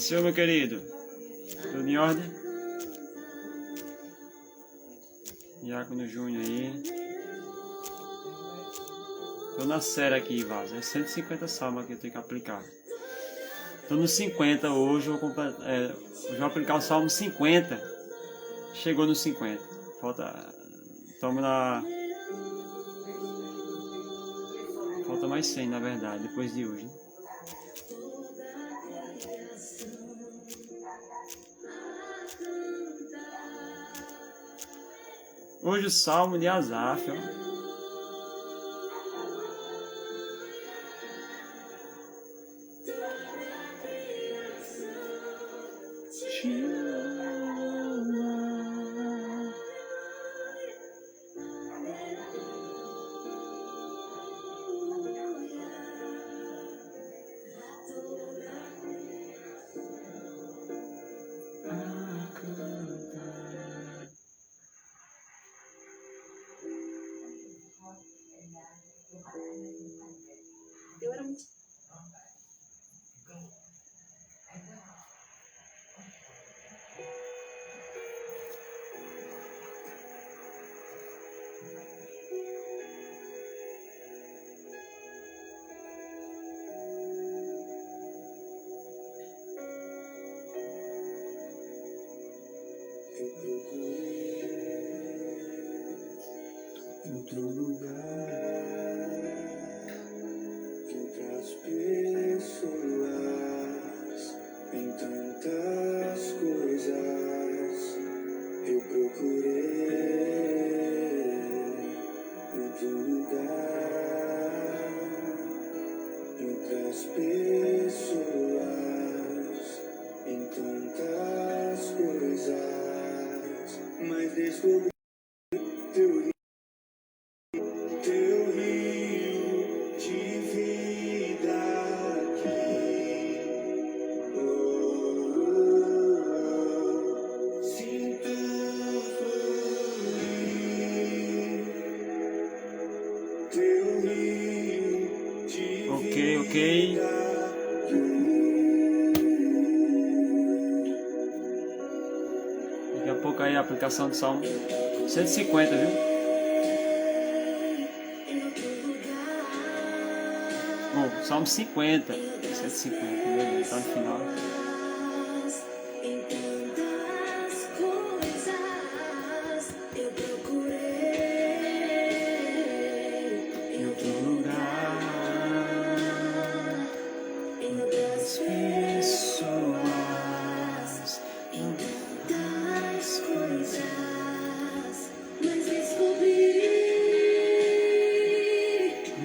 Seu meu querido, tudo em ordem? Diácono Júnior aí. Tô na série aqui, Vaza. É 150 salmos que eu tenho que aplicar. Tô no 50 hoje, hoje vou aplicar o salmo 50. Chegou no 50. Falta. Estamos na. Falta mais 100 na verdade, depois de hoje. Hoje o salmo de Asaf, ó. Outro lugar que outras pessoas, em tantas coisas eu procurei. Outro lugar que outras pessoas, em tantas coisas, mas descobri teu Ok. Daqui a pouco aí a aplicação do salmo 150, viu? Bom, salmo 50. 150, beleza, tá no final.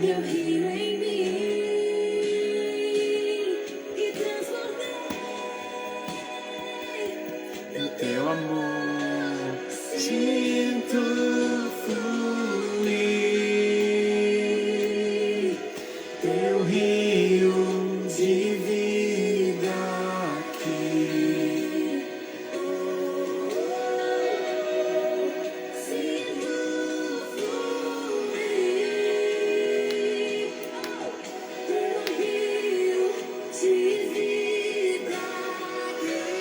Meu rio em mim e transbordei do Teu amor sinto fluir, teu rio de vida aqui. sinto fluir, teu rio de vida aqui.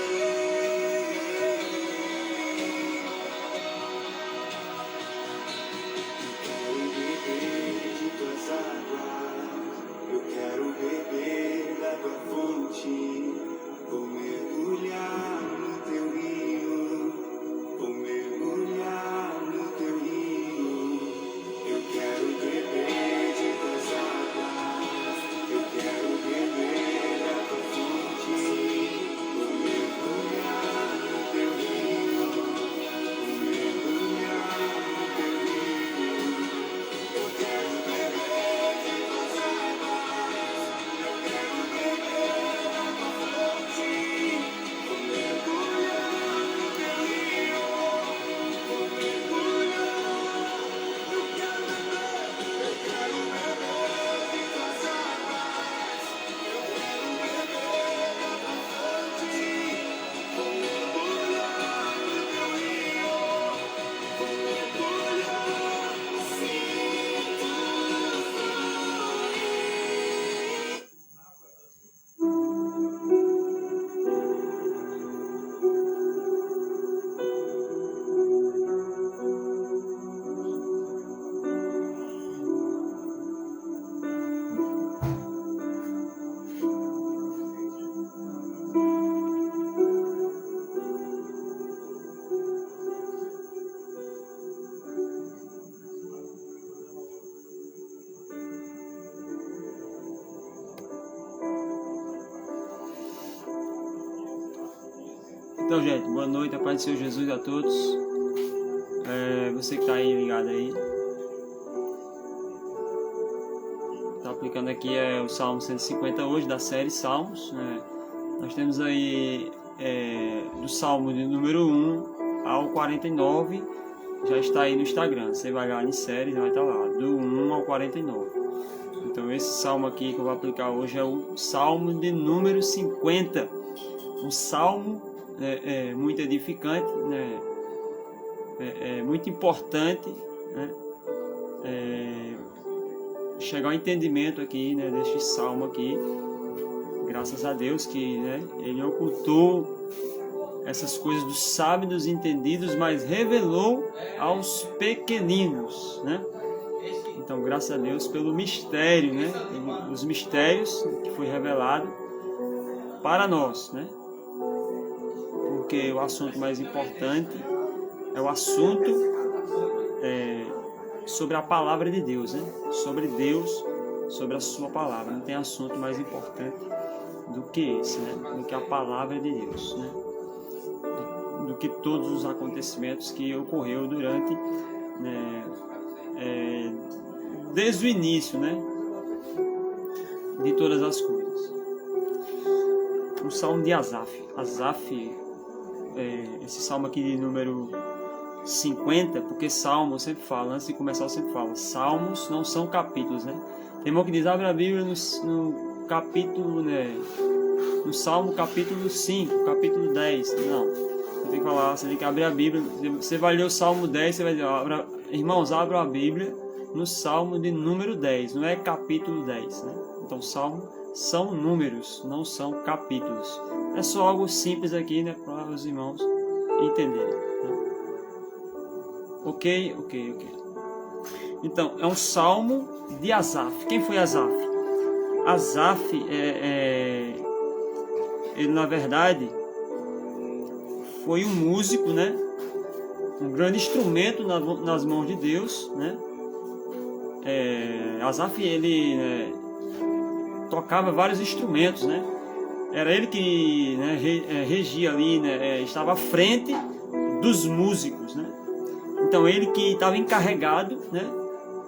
Então, gente, boa noite, a paz do Senhor Jesus a todos. Você que está aí ligado aí. Tá aplicando aqui o Salmo 150 hoje, da série Salmos, né? Nós temos aí do Salmo de número 1 ao 49, já está aí no Instagram. Você vai lá em séries, vai estar lá, do 1 ao 49. Então esse salmo aqui que eu vou aplicar hoje é o Salmo de número 50. Um salmo muito edificante, né? Muito importante, né? Chegar ao entendimento aqui, né, deste salmo aqui. Graças a Deus que, né, ele ocultou essas coisas dos sábios, dos entendidos, mas revelou aos pequeninos, né? Então, graças a Deus pelo mistério, né? Os mistérios que foi revelado para nós, né? Porque o assunto mais importante é o assunto sobre a palavra de Deus, né? Sobre Deus, sobre a sua palavra. Não tem assunto mais importante do que esse, né? Do que a palavra de Deus, né? Do que todos os acontecimentos que ocorreu durante, né, desde o início, né, de todas as coisas. O Salmo de Asaf. Asaf, esse salmo aqui de número 50, porque salmo, eu sempre falo, antes de começar eu sempre falo, salmos não são capítulos, né? Tem irmão que diz, abre a Bíblia no capítulo, né, no Salmo capítulo 5, capítulo 10, não. Você tem que falar, você tem que abrir a Bíblia, você vai ler o Salmo 10, você vai dizer, irmãos, abram a Bíblia no Salmo de número 10, não é capítulo 10, né? Então, Salmo são números, não são capítulos. É só algo simples aqui, né, para os irmãos entenderem, né? Ok. Então, é um Salmo de Asaf. Quem foi Asaf? Asaf, ele na verdade foi um músico, né? Um grande instrumento nas mãos de Deus, né? Asaf, ele, né, tocava vários instrumentos, né? Era ele que, né, regia ali, né, estava à frente dos músicos, né? Então ele que estava encarregado, né,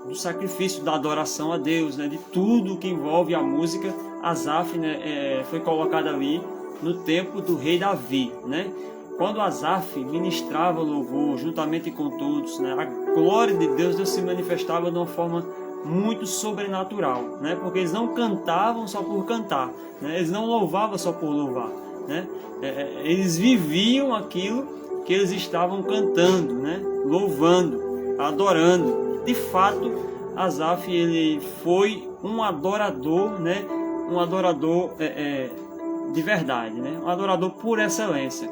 do sacrifício, da adoração a Deus, né, de tudo que envolve a música. Asaf, né, foi colocado ali no tempo do rei Davi, né? Quando Asaf ministrava o louvor juntamente com todos, né, a glória de Deus se manifestava de uma forma muito sobrenatural, né? Porque eles não cantavam só por cantar, né? Eles não louvavam só por louvar, né? Eles viviam aquilo que eles estavam cantando, né? Louvando, adorando. De fato, Asaf, ele foi um adorador, né? Um adorador de verdade, né? Um adorador por excelência.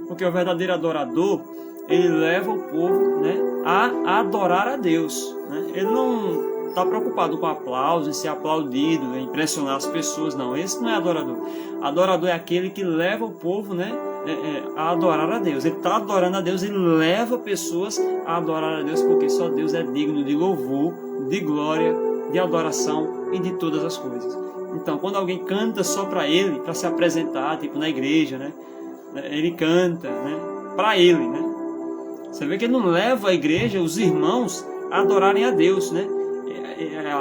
Porque o verdadeiro adorador, ele leva o povo, né, a adorar a Deus, né? Ele não está preocupado com aplauso, em ser aplaudido, em impressionar as pessoas, não. Esse não é adorador. Adorador é aquele que leva o povo, né, a adorar a Deus. Ele está adorando a Deus, ele leva pessoas a adorar a Deus, porque só Deus é digno de louvor, de glória, de adoração e de todas as coisas. Então, quando alguém canta só para ele, para se apresentar, tipo na igreja, né, ele canta, né, para ele, né? Você vê que ele não leva a igreja, os irmãos, a adorarem a Deus, né?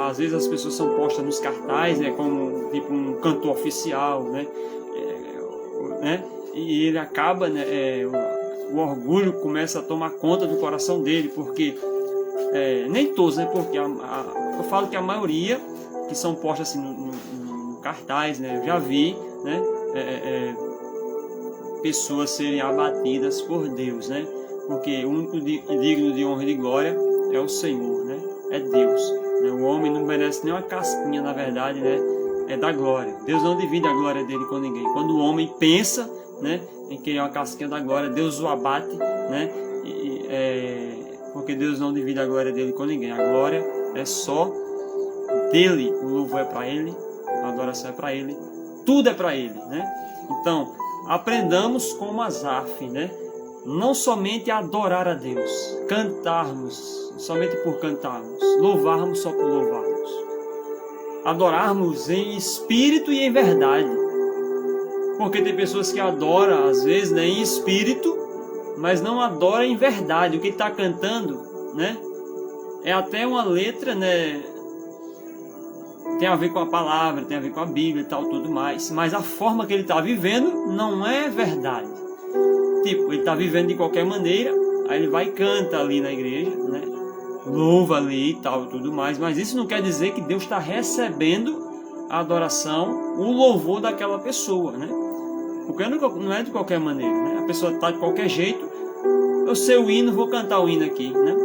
Às vezes as pessoas são postas nos cartazes, né, como tipo um cantor oficial, né? E ele acaba, né, o orgulho começa a tomar conta do coração dele, porque nem todos, né? Porque eu falo que a maioria que são postas assim no cartaz, né? Eu já vi, né? Pessoas serem abatidas por Deus, né? Porque o único digno de honra e de glória é o Senhor, né? É Deus, né? O homem não merece nem uma casquinha, na verdade, né? É da glória. Deus não divide a glória dele com ninguém. Quando o homem pensa, né, em querer uma casquinha da glória, Deus o abate, né? Porque Deus não divide a glória dele com ninguém. A glória é só dele. O louvor é para ele, a adoração é para ele, tudo é para ele, né? Então, aprendamos como Asaf, né? Não somente a adorar a Deus, cantarmos somente por cantarmos, louvarmos só por louvarmos, adorarmos em espírito e em verdade, Porque tem pessoas que adoram, às vezes, né, em espírito, mas não adoram em verdade. O que ele está cantando, né, é até uma letra, né, tem a ver com a palavra, tem a ver com a Bíblia e tal, tudo mais. Mas a forma que ele está vivendo não é verdade. Tipo, ele está vivendo de qualquer maneira, aí ele vai e canta ali na igreja, né, louva ali e tal, tudo mais. Mas isso não quer dizer que Deus está recebendo a adoração, o louvor daquela pessoa, né? Porque não é de qualquer maneira, né? A pessoa está de qualquer jeito. Eu sei o hino, vou cantar o hino aqui, né?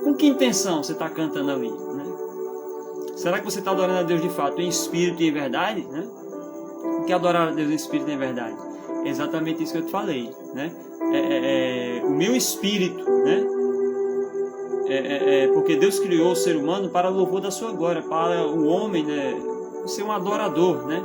Com que intenção você está cantando ali, né? Será que você está adorando a Deus de fato em espírito e em verdade, né? O que é adorar a Deus em espírito e em verdade? É exatamente isso que eu te falei, né? O meu espírito, né? Porque Deus criou o ser humano para louvor da sua glória, para o homem, né, ser um adorador, né?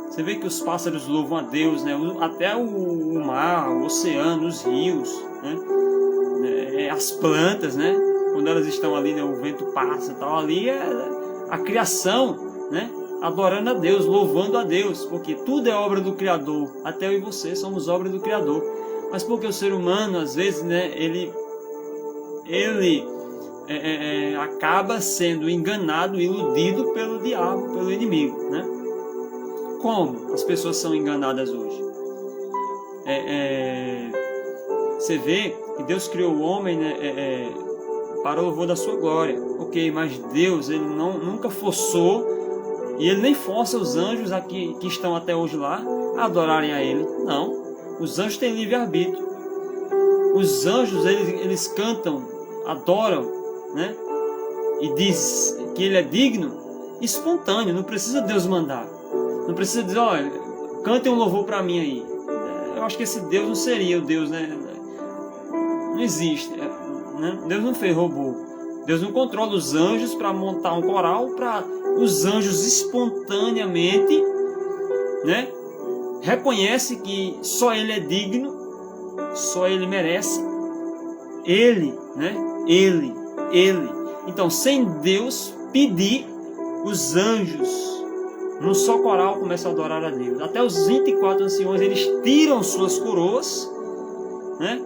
Você vê que os pássaros louvam a Deus, né? Até o mar, o oceano, os rios, né? As plantas, né? Quando elas estão ali, né, o vento passa e tal, ali é a criação, né? Adorando a Deus, louvando a Deus, porque tudo é obra do Criador. Até eu e você somos obra do Criador. Mas porque o ser humano, às vezes, né, ele acaba sendo enganado, iludido pelo diabo, pelo inimigo, né? Como as pessoas são enganadas hoje? Você vê que Deus criou o homem, né, para o louvor da sua glória. Ok, mas Deus, ele nunca forçou, e ele nem força os anjos aqui, que estão até hoje lá a adorarem a ele. Não. Os anjos têm livre-arbítrio. Os anjos, eles cantam, adoram, né? E diz que ele é digno, espontâneo, não precisa Deus mandar. Não precisa dizer, olha, cantem um louvor para mim aí. Eu acho que esse Deus não seria o Deus, né? Não existe, né? Deus não fez robô. Deus não controla os anjos para montar um coral, para os anjos espontaneamente, né? Reconhece que só Ele é digno, só Ele merece. Ele, né? Ele. Então, sem Deus pedir, os anjos, num só coral, começam a adorar a Deus. Até os 24 anciões, eles tiram suas coroas, né?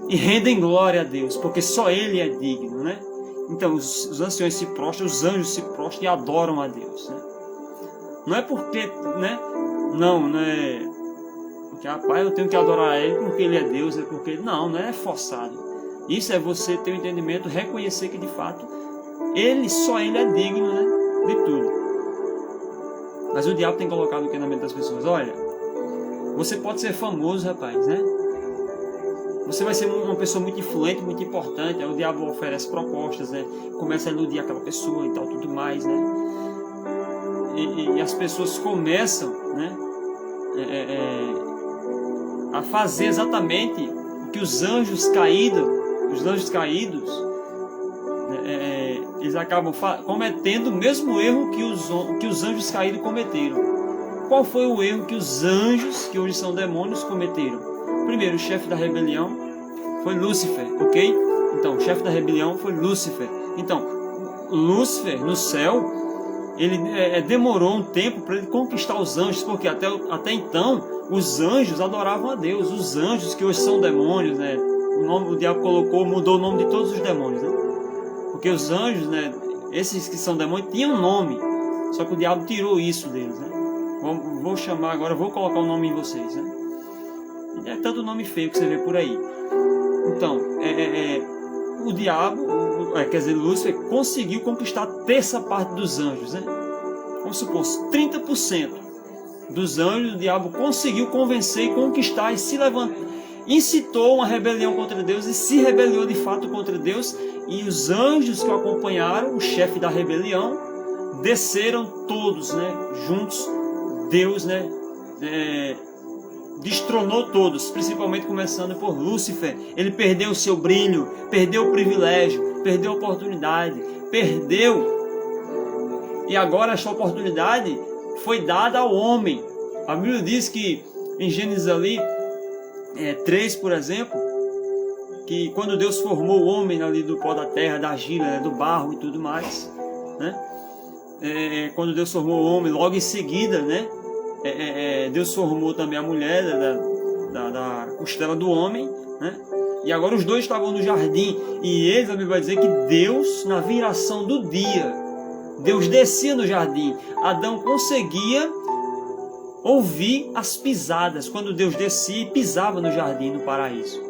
E rendem glória a Deus, porque só Ele é digno, né? Então, os anciões se prostram, os anjos se prostram e adoram a Deus, né? Não é porque, né? Não é porque, rapaz, eu tenho que adorar Ele porque Ele é Deus, é porque... Não é forçado. Isso é você ter o entendimento, reconhecer que de fato só Ele é digno, né, de tudo. Mas o diabo tem colocado o que na mente das pessoas? Olha, você pode ser famoso, rapaz, né? Você vai ser uma pessoa muito influente, muito importante. Aí o diabo oferece propostas, né? Começa a iludir aquela pessoa e tal, tudo mais, né? E as pessoas começam, né, a fazer exatamente o que os anjos caídos, eles acabam cometendo o mesmo erro que os anjos caídos cometeram. Qual foi o erro que os anjos, que hoje são demônios, cometeram? Primeiro, o chefe da rebelião foi Lúcifer, ok? Então, o chefe da rebelião foi Lúcifer. Então, Lúcifer, no céu, ele demorou um tempo para ele conquistar os anjos, porque até então, os anjos adoravam a Deus. Os anjos, que hoje são demônios, né? O diabo mudou o nome de todos os demônios, né? Porque os anjos, né, esses que são demônios, tinham nome, só que o diabo tirou isso deles, né? Vou chamar agora, vou colocar o nome em vocês, né? É tanto nome feio que você vê por aí. Então, o diabo, quer dizer, Lúcifer, conseguiu conquistar a terça parte dos anjos, né? Vamos supor, 30% dos anjos, o diabo conseguiu convencer e conquistar e se levantar. Incitou uma rebelião contra Deus e se rebeliou de fato contra Deus. E os anjos que o acompanharam, o chefe da rebelião, desceram todos, né, juntos. Deus, né, destronou todos, principalmente começando por Lúcifer. Ele perdeu o seu brilho, perdeu o privilégio, perdeu a oportunidade, e agora essa oportunidade foi dada ao homem. A Bíblia diz que em Gênesis ali 3, por exemplo, que quando Deus formou o homem ali do pó da terra, da argila, né, do barro e tudo mais, né, quando Deus formou o homem, logo em seguida, né, Deus formou também a mulher da costela do homem, né? E agora os dois estavam no jardim, e eles, a Bíblia vai dizer que Deus, na viração do dia, Deus descia no jardim. Adão conseguia ouvir as pisadas quando Deus descia e pisava no jardim, no paraíso.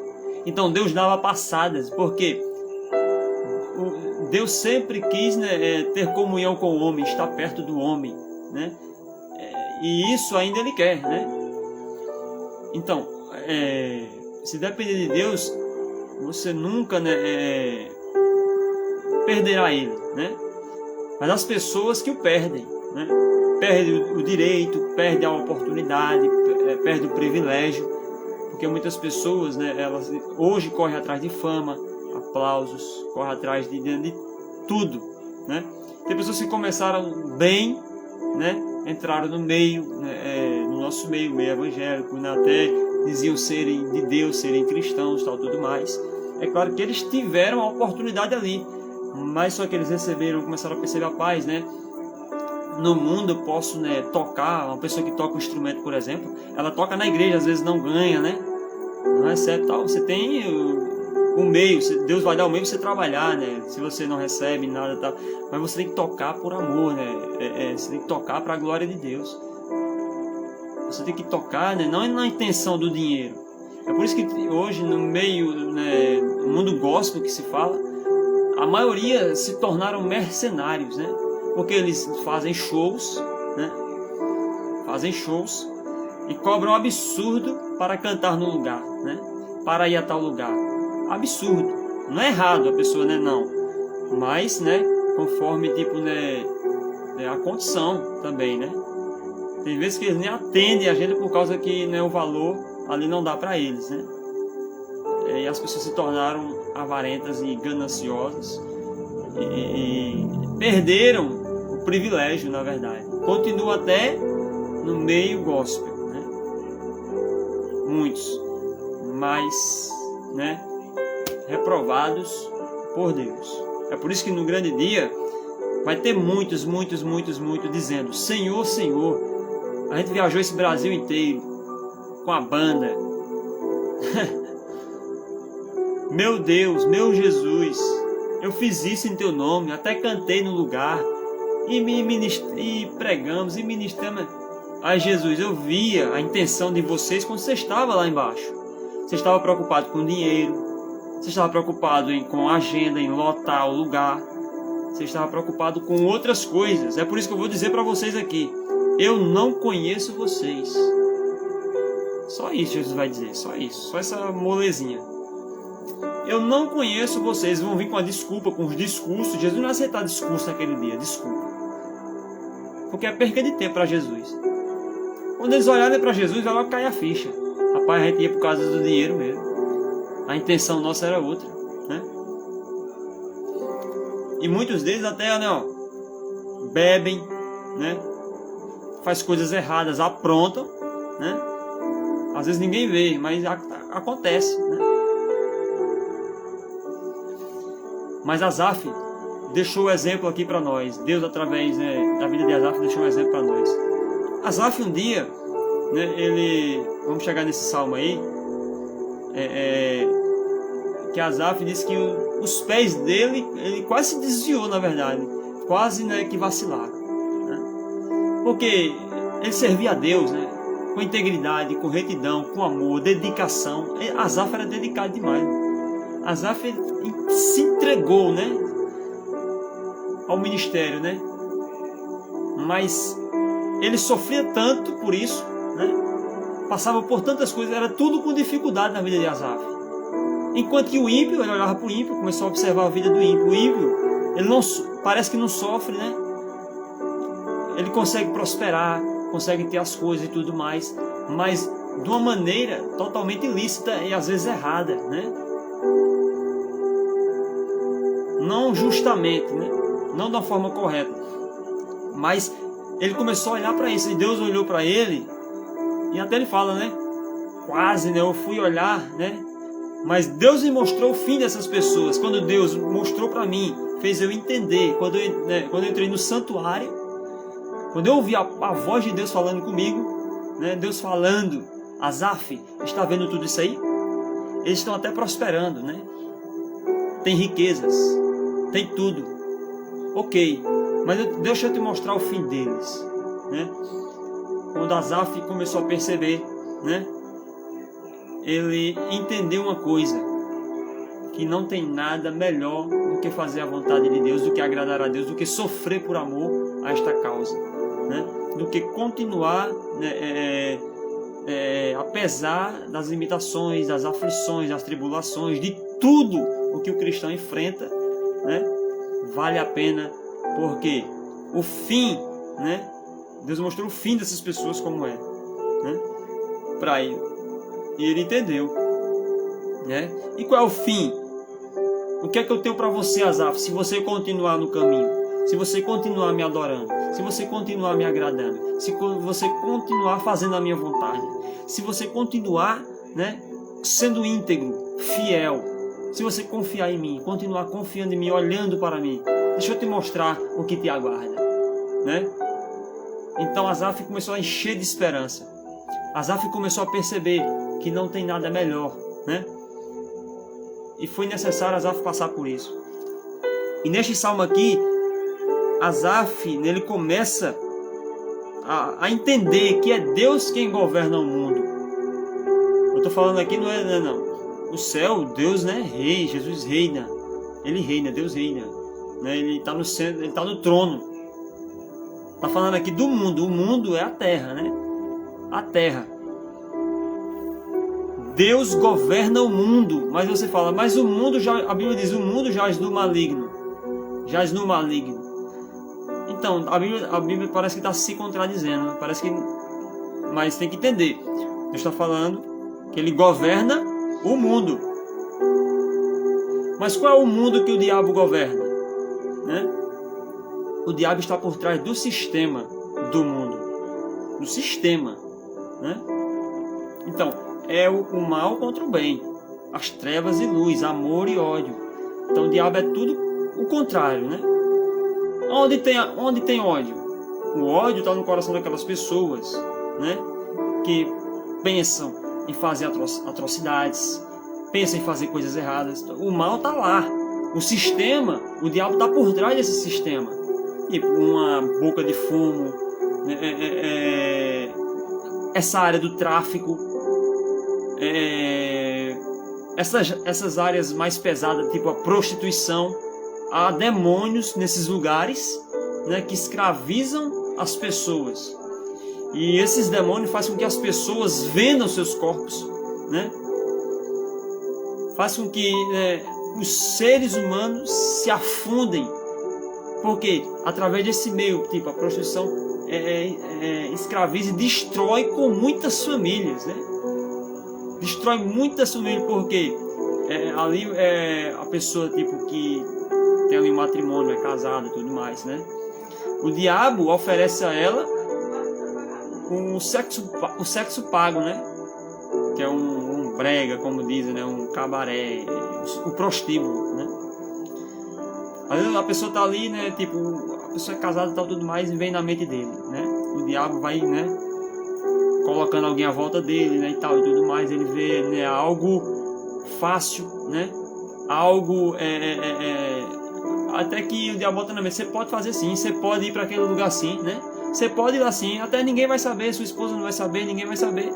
Então Deus dava passadas, porque Deus sempre quis, né, ter comunhão com o homem, estar perto do homem, né? E isso ainda Ele quer, né? Então, se depender de Deus, você nunca, né, perderá Ele, né? Mas as pessoas que o perdem, né? Perde o direito, perde a oportunidade, perde o privilégio, porque muitas pessoas, né, elas hoje correm atrás de fama, aplausos, correm atrás de tudo, né? Tem pessoas que começaram bem, né, entraram no meio, né, no nosso meio evangélico, né, até diziam serem de Deus, serem cristãos, tal, tudo mais. É claro que eles tiveram a oportunidade ali, mas só que eles começaram a perceber a paz, né? No mundo eu posso, né, tocar, uma pessoa que toca um instrumento, por exemplo, ela toca na igreja, às vezes não ganha, né? Não recebe, tal. Você tem o meio, Deus vai dar o meio para você trabalhar, né? Se você não recebe nada, tal, mas você tem que tocar por amor, né? Você tem que tocar para a glória de Deus. Você tem que tocar, né? Não é na intenção do dinheiro. É por isso que hoje no meio, né, no mundo gospel que se fala, a maioria se tornaram mercenários, né? Porque eles fazem shows, né? Fazem shows e cobram um absurdo para cantar no lugar, né? Para ir a tal lugar. Absurdo. Não é errado a pessoa, né? Não. Mas, né? Conforme, tipo, né? A condição também, né? Tem vezes que eles nem atendem a gente por causa que, né, o valor ali não dá para eles, né? E as pessoas se tornaram avarentas e gananciosas e perderam o privilégio, na verdade. Continua até no meio gospel, né? Muitos, mas, né, reprovados por Deus. É por isso que no grande dia vai ter muitos dizendo: Senhor, Senhor. A gente viajou esse Brasil inteiro com a banda. Meu Deus, meu Jesus, eu fiz isso em teu nome, até cantei no lugar e pregamos e ministramos. Ai, Jesus, eu via a intenção de vocês quando você estava lá embaixo. Você estava preocupado com dinheiro, você estava preocupado com a agenda, em lotar o lugar, você estava preocupado com outras coisas. É por isso que eu vou dizer para vocês aqui: eu não conheço vocês. Só isso Jesus vai dizer, só isso, só essa molezinha. Eu não conheço vocês. Vão vir com a desculpa, com os discursos. Jesus não vai aceitar discurso naquele dia, desculpa. Porque é perca de tempo para Jesus. Quando eles olharem para Jesus, vai logo cair a ficha. Rapaz, a gente ia por causa do dinheiro mesmo. A intenção nossa era outra, né? E muitos deles até, né, ó, bebem, né? Faz coisas erradas, aprontam, né? Às vezes ninguém vê, mas acontece, né? Mas Asaf deixou o exemplo aqui para nós. Deus, através, né, da vida de Asaf, deixou um exemplo para nós. Asaf, um dia, né, vamos chegar nesse salmo aí, que Asaf disse que os pés dele, ele quase se desviou, na verdade, quase, né, que vacilaram, né? Porque ele servia a Deus, né, com integridade, com retidão, com amor, dedicação. Asaf era dedicado demais, né? Asaf se entregou, né, ao ministério, né? Mas ele sofria tanto por isso, né? Passava por tantas coisas, era tudo com dificuldade na vida de Asaf. Enquanto que o ímpio, ele olhava para o ímpio, começou a observar a vida do ímpio. O ímpio, ele não, parece que não sofre, né? Ele consegue prosperar, consegue ter as coisas e tudo mais, mas de uma maneira totalmente ilícita e às vezes errada, né? Não justamente, né? Não da forma correta, mas ele começou a olhar para isso, e Deus olhou para ele, e até ele fala, né? Quase, né? Eu fui olhar, né? Mas Deus me mostrou o fim dessas pessoas. Quando Deus mostrou para mim, fez eu entender. Quando eu entrei no santuário, quando eu ouvi a voz de Deus falando comigo, né? Deus falando, Asaf, está vendo tudo isso aí? Eles estão até prosperando, né? Tem riquezas, tem tudo. Ok, mas deixa eu te mostrar o fim deles, né? Quando Asaf começou a perceber, né? Ele entendeu uma coisa, que não tem nada melhor do que fazer a vontade de Deus, do que agradar a Deus, do que sofrer por amor a esta causa, né? Do que continuar, né, apesar das limitações, das aflições, das tribulações, de tudo o que o cristão enfrenta, né? Vale a pena, porque o fim, né? Deus mostrou o fim dessas pessoas como é, né? Para ele. E ele entendeu, né? E qual é o fim? O que é que eu tenho para você, Asaf? Se você continuar no caminho, se você continuar me adorando, se você continuar me agradando, se você continuar fazendo a minha vontade, se você continuar, né, sendo íntegro, fiel, se você confiar em mim, continuar confiando em mim, olhando para mim, deixa eu te mostrar o que te aguarda, né? Então Asaf começou a encher de esperança. Asaf começou a perceber que não tem nada melhor, né? E foi necessário Asaf passar por isso. E neste salmo aqui, Asaf, ele começa a entender que é Deus quem governa o mundo. Eu estou falando aqui, não. O céu, Deus, né? Rei, Jesus reina. Ele reina, Deus reina, né? Ele está no centro, ele está no trono. Está falando aqui do mundo. O mundo é a terra, né? A terra. Deus governa o mundo, mas você fala, mas o mundo já, a Bíblia diz, o mundo jaz no maligno, jaz no maligno. Então, a Bíblia parece que está se contradizendo, parece que, mas tem que entender. Deus está falando que Ele governa o mundo. Mas qual é o mundo que o diabo governa, né? O diabo está por trás do sistema do mundo, do sistema, né? Então, é o mal contra o bem, as trevas e luz, amor e ódio. Então o diabo é tudo o contrário, né? Onde tem ódio? O ódio está no coração daquelas pessoas, né? Que pensam em fazer atrocidades, pensam em fazer coisas erradas. O mal está lá. O sistema, o diabo está por trás desse sistema. Tipo uma boca de fumo, essa área do tráfico, essas áreas mais pesadas, tipo a prostituição. Há demônios nesses lugares, né, que escravizam as pessoas. E esses demônios fazem com que as pessoas vendam seus corpos, né? Faz com que os seres humanos se afundem. Porque através desse meio, tipo a prostituição, escraviza e destrói com muitas famílias, né? Destrói muitas famílias, porque ali a pessoa tipo que tem ali um matrimônio, é casada e tudo mais, né? O diabo oferece a ela o sexo pago, né? Que é um brega, como dizem, né? Um cabaré, o prostíbulo, né? Às vezes a pessoa tá ali, né? Tipo, a pessoa é casada e tal, tudo mais, e vem na mente dele, né? O diabo vai, né? Colocando alguém à volta dele, né? E tal, e tudo mais. Ele vê, né? Algo fácil, né? Algo até que o diabo bota na mente, você pode fazer sim, você pode ir para aquele lugar sim, né? Você pode ir lá sim, até ninguém vai saber, sua esposa não vai saber, ninguém vai saber,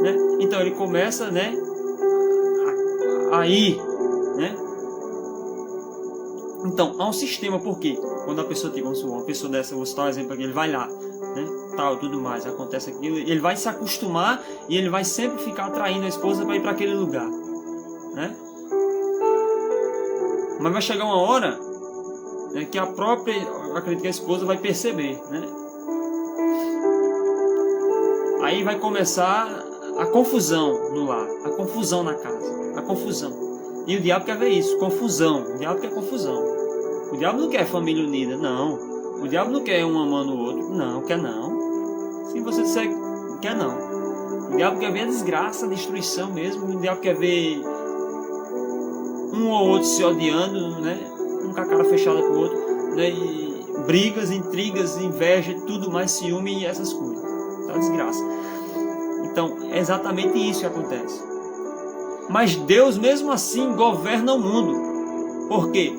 né? Então ele começa, né, a ir, né? Então há um sistema, porque quando a pessoa, tipo, uma pessoa dessa, vou citar um exemplo aqui, ele vai lá, né, tal, tudo mais, acontece aquilo, ele vai se acostumar e ele vai sempre ficar atraindo a esposa para ir para aquele lugar, né? Mas vai chegar uma hora, né, que a própria, eu acredito que a esposa vai perceber, né? Aí vai começar a confusão no lar, a confusão na casa, a confusão. E o diabo quer ver isso, confusão. O diabo quer confusão. O diabo não quer família unida, não. O diabo não quer um amando o outro, não, quer não. Se você disser quer não. O diabo quer ver a desgraça, a destruição mesmo. O diabo quer ver um ou outro se odiando, né? Um com a cara fechada com o outro, né? E brigas, intrigas, inveja, tudo mais, ciúme e essas coisas. Tá desgraça. Então, é exatamente isso que acontece. Mas Deus, mesmo assim, governa o mundo. Por quê?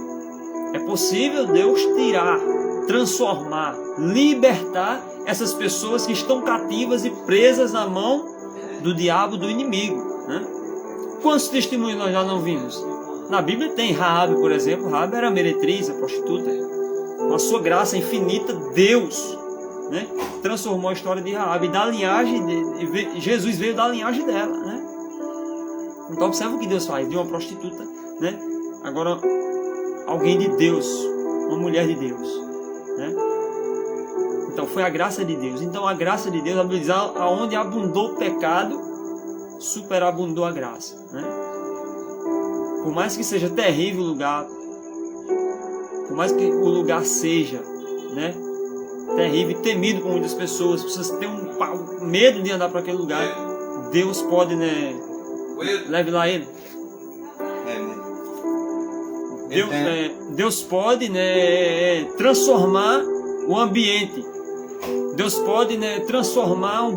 É possível Deus tirar, transformar, libertar essas pessoas que estão cativas e presas na mão do diabo, do inimigo, né? Quantos testemunhos nós já não vimos? Na Bíblia tem Raabe, por exemplo. Raabe era meretriz, a prostituta. Com a sua graça infinita, Deus, né, transformou a história de Raabe. Da linhagem Jesus veio da linhagem dela, né? Então observa o que Deus faz. De uma prostituta, né? Agora alguém de Deus, uma mulher de Deus, né? Então foi a graça de Deus. Então a graça de Deus, a Bíblia diz, aonde abundou o pecado, superabundou a graça, né? Por mais que seja terrível o lugar, por mais que o lugar seja, né, terrível e temido por muitas pessoas, as pessoas têm um medo de andar para aquele lugar, Deus pode, né, leve lá ele. Deus pode, né, transformar o ambiente. Deus pode, né, transformar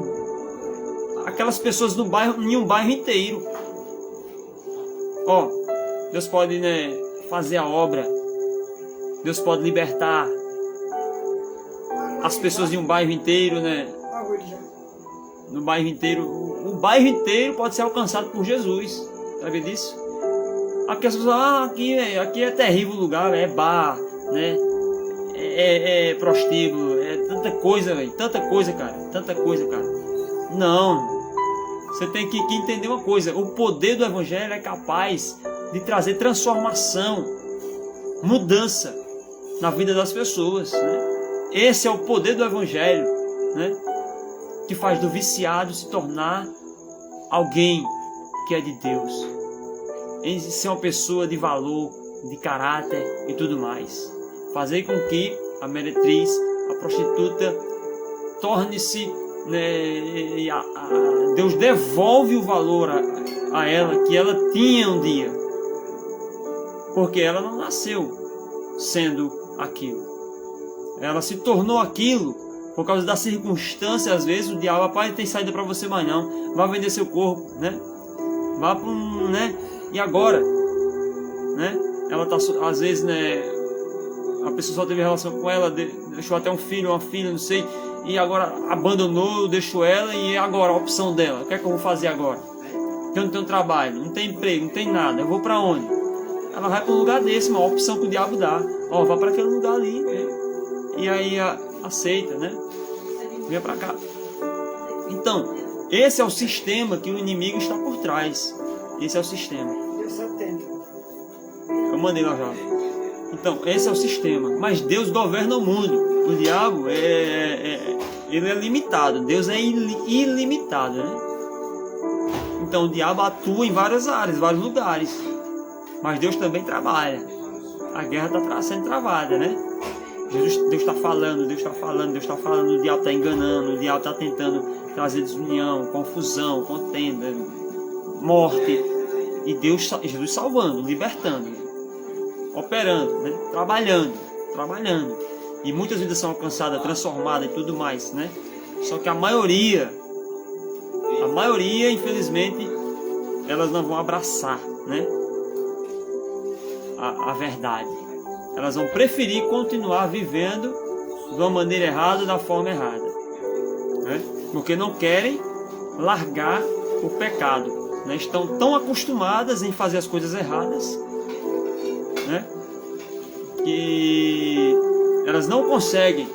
aquelas pessoas no bairro, em um bairro inteiro. Ó, Deus pode, né, fazer a obra. Deus pode libertar as pessoas de um bairro inteiro, né? No bairro inteiro, o bairro inteiro pode ser alcançado por Jesus. Sabe disso? Aqui as pessoas, aqui é terrível o lugar, é bar, né? É prostíbulo, é tanta coisa, velho, tanta coisa, cara. Não. Você tem que entender uma coisa: o poder do Evangelho é capaz de trazer transformação, mudança na vida das pessoas, né? Esse é o poder do Evangelho, né? Que faz do viciado se tornar alguém que é de Deus, em ser uma pessoa de valor, de caráter e tudo mais. Fazer com que a meretriz, a prostituta, torne-se, né, Deus devolve o valor a ela que ela tinha um dia, porque ela não nasceu sendo aquilo, ela se tornou aquilo por causa da circunstância. Às vezes o diabo, rapaz, tem saída para você, mas não, vai vender seu corpo, né? Vá para né? E agora, né? Ela tá, às vezes, né? A pessoa só teve relação com ela, deixou até um filho, uma filha, não sei, e agora abandonou, deixou ela, e agora a opção dela, o que é que eu vou fazer agora? Eu não tenho trabalho, não tenho emprego, não tenho nada, eu vou para onde? Ela vai para um lugar desse, uma opção que o diabo dá. Ó, vá para aquele lugar ali, né? E aí aceita, né? Vem para cá. Então, esse é o sistema que o inimigo está por trás. Esse é o sistema. Eu mandei lá já. Então, esse é o sistema. Mas Deus governa o mundo. O diabo ele é limitado. Deus é ilimitado, né? Então o diabo atua em várias áreas, vários lugares. Mas Deus também trabalha. A guerra está sendo travada, né? Deus está falando, o diabo está enganando, o diabo está tentando trazer desunião, confusão, contenda, morte. E Jesus salvando, libertando, operando, né? Trabalhando. E muitas vidas são alcançadas, transformadas e tudo mais, né? Só que a maioria, infelizmente, elas não vão abraçar, né, a verdade. Elas vão preferir continuar vivendo de uma maneira errada, da forma errada, né? Porque não querem largar o pecado, né? Estão tão acostumadas em fazer as coisas erradas, né, que elas não conseguem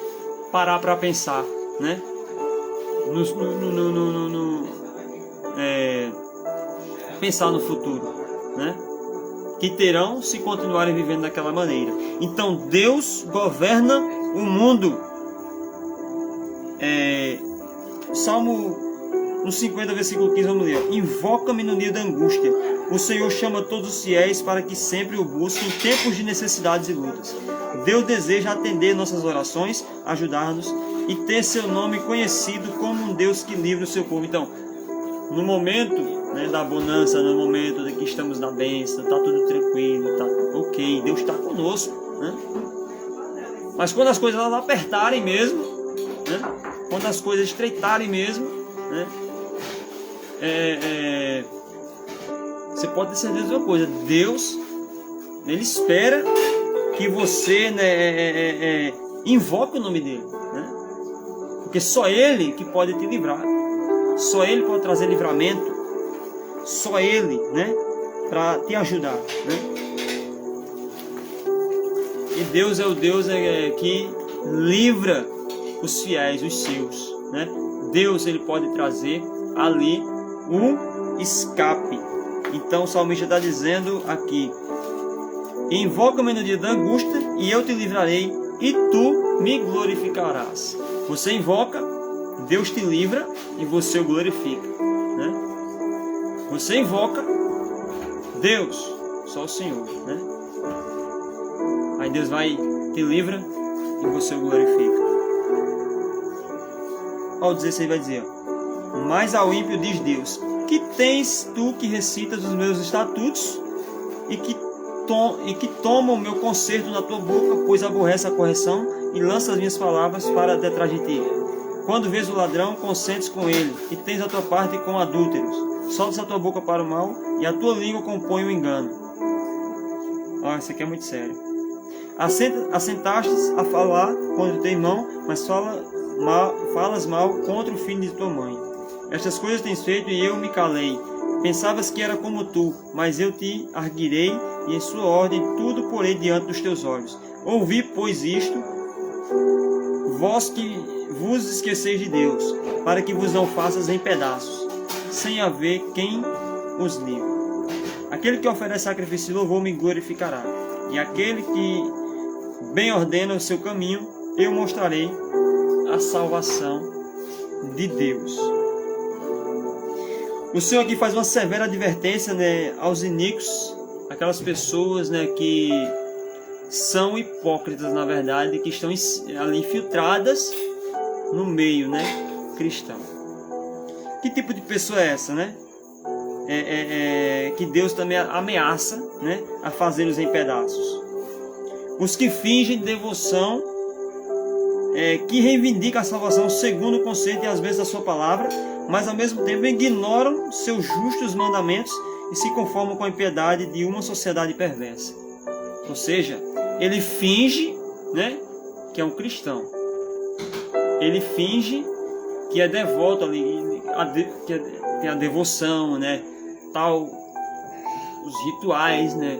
parar para pensar, né, pensar no futuro, né, que terão se continuarem vivendo daquela maneira. Então Deus governa o mundo. Salmo no 50, versículo 15, vamos ler: invoca-me no dia da angústia, o Senhor chama todos os fiéis para que sempre o busquem em tempos de necessidades e lutas. Deus deseja atender nossas orações, ajudar-nos e ter seu nome conhecido como um Deus que livra o seu povo. Então, no momento né, da bonança, no momento de que estamos na bênção, está tudo tranquilo, tá ok, Deus está conosco, né? Mas quando as coisas elas apertarem mesmo, né, quando as coisas estreitarem mesmo, né, você pode ter certeza de uma coisa: Deus, Ele espera que você, né, invoque o nome dele, né? Porque só Ele que pode te livrar, só Ele pode trazer livramento, só Ele, né, para te ajudar, né? E Deus é o Deus que livra os fiéis, os seus, né? Deus, Ele pode trazer ali um escape. Então o salmista está dizendo aqui: invoca-me no dia da angústia e eu te livrarei e tu me glorificarás. Você invoca, Deus te livra e você o glorifica, né? Você invoca Deus, só o Senhor, né? Aí Deus vai, te livra e você o glorifica. Ao 16 vai dizer: mas ao ímpio diz Deus: que tens tu que recitas os meus estatutos e que toma o meu conserto na tua boca, pois aborrece a correção e lança as minhas palavras para detrás de ti. Quando vês o ladrão, consentes com ele, e tens a tua parte com adúlteros. Soltas a tua boca para o mal, e a tua língua compõe o engano. Isso aqui é muito sério. Assentaste a falar contra o teu irmão, mas falas mal contra o filho de tua mãe. Estas coisas tens feito e eu me calei. Pensavas que era como tu, mas eu te arguirei, e em sua ordem tudo porei diante dos teus olhos. Ouvi, pois, isto, vós que vos esqueceis de Deus, para que vos não faças em pedaços, sem haver quem os livre. Aquele que oferece sacrifício de louvor me glorificará, e aquele que bem ordena o seu caminho, eu mostrarei a salvação de Deus. O Senhor aqui faz uma severa advertência, né, aos iníquos, aquelas pessoas, né, que são hipócritas, na verdade, que estão ali infiltradas no meio, né, cristão. Que tipo de pessoa é essa, né? Que Deus também ameaça, né, a fazê-los em pedaços. Os que fingem devoção, que reivindicam a salvação segundo o conceito e às vezes a sua palavra, mas ao mesmo tempo ignoram seus justos mandamentos e se conformam com a impiedade de uma sociedade perversa. Ou seja, ele finge, né, que é um cristão. Ele finge que é devoto ali, que tem a devoção, né, tal, os rituais, né,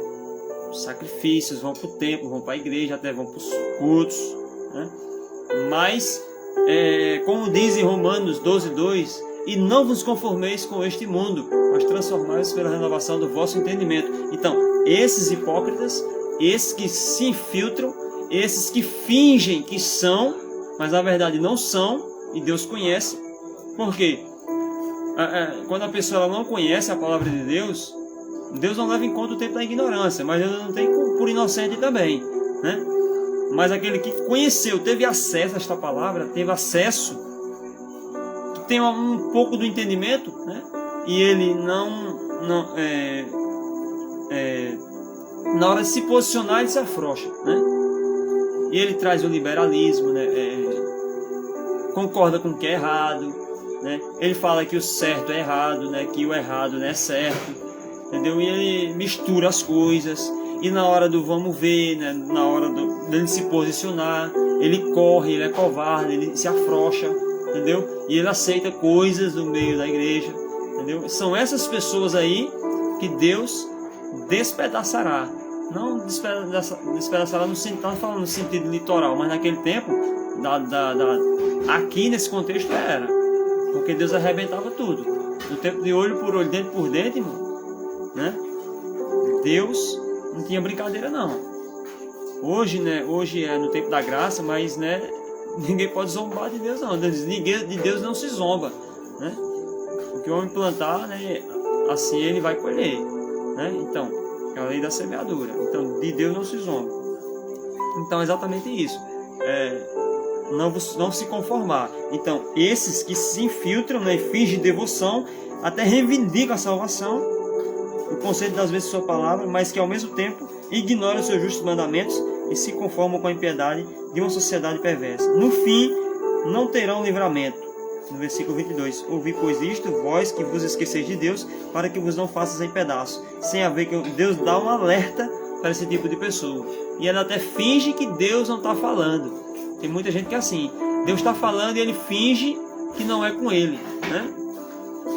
os sacrifícios, vão para o templo, vão para a igreja, até vão para os cultos, né? Mas, como diz em Romanos 12:2, e não vos conformeis com este mundo, mas transformai-vos pela renovação do vosso entendimento. Então, esses hipócritas, esses que se infiltram, esses que fingem que são, mas na verdade não são, e Deus conhece. Por quê? Quando a pessoa ela não conhece a palavra de Deus, Deus não leva em conta o tempo da ignorância, mas Deus não tem por inocente também, né? Mas aquele que conheceu, teve acesso a esta palavra, teve acesso, que tem um pouco do entendimento, né? E ele na hora de se posicionar, ele se afrouxa, né? E ele traz o liberalismo, né? Concorda com o que é errado, né? Ele fala que o certo é errado, né? Que o errado não é certo, entendeu? E ele mistura as coisas. E na hora do vamos ver, né? Na hora dele se posicionar, ele corre, ele é covarde, ele se afrouxa, entendeu? E ele aceita coisas do meio da igreja, entendeu? São essas pessoas aí que Deus despedaçará. Não despedaçará no sentido, falando no sentido literal, mas naquele tempo, aqui nesse contexto era. Porque Deus arrebentava tudo. No tempo de olho por olho, dente por dente, irmão, né? Deus não tinha brincadeira não. Hoje, né? Hoje é no tempo da graça, mas, né? Ninguém pode zombar de Deus não. Ninguém de Deus não se zomba, né? O que o homem plantar, né? Assim ele vai colher, né? Então, é a lei da semeadura. Então, de Deus não se zomba. Então, é exatamente isso. não se conformar. Então, esses que se infiltram, né, e fingem devoção, até reivindicam a salvação, o conceito das vezes sua palavra, mas que ao mesmo tempo ignoram os seus justos mandamentos e se conformam com a impiedade de uma sociedade perversa. No fim, não terão livramento. No versículo 22, ouvi, pois, isto, vós que vos esqueceis de Deus, para que vos não faças em pedaços. Sem haver que Deus dá um alerta para esse tipo de pessoa. E ela até finge que Deus não está falando. Tem muita gente que é assim. Deus está falando e ele finge que não é com ele, né?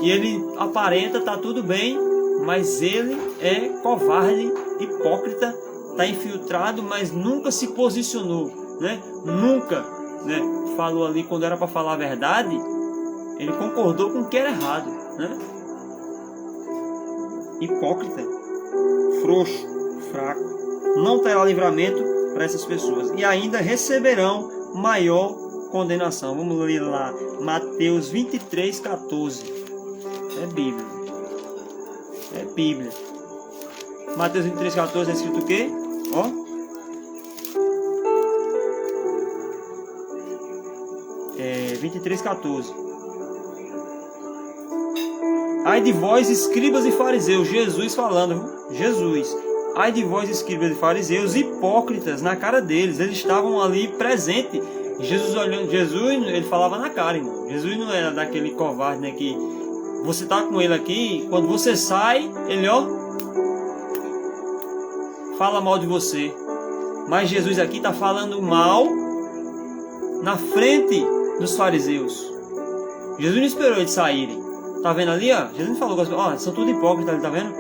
E ele aparenta, está tudo bem, mas ele é covarde, hipócrita, está infiltrado, mas nunca se posicionou, né? Nunca, né, falou ali quando era para falar a verdade. Ele concordou com o que era errado, né? Hipócrita, frouxo, fraco, não terá livramento para essas pessoas e ainda receberão maior condenação. Vamos ler lá, Mateus 23:14. É Bíblia. É Bíblia. Mateus 23:14 é escrito o quê? Ó. 23:14. Ai de vós, escribas e fariseus, Jesus falando, Jesus. Ai de vós, escribas e fariseus, hipócritas, na cara deles. Eles estavam ali presentes. Jesus olhando, Jesus, ele falava na cara, irmão. Jesus não era daquele covarde, né, que você tá com ele aqui, quando você sai, ele, ó, fala mal de você. Mas Jesus aqui está falando mal na frente dos fariseus. Jesus não esperou eles saírem. Tá vendo ali, ó? Jesus não falou, ó, são tudo hipócritas, tá vendo?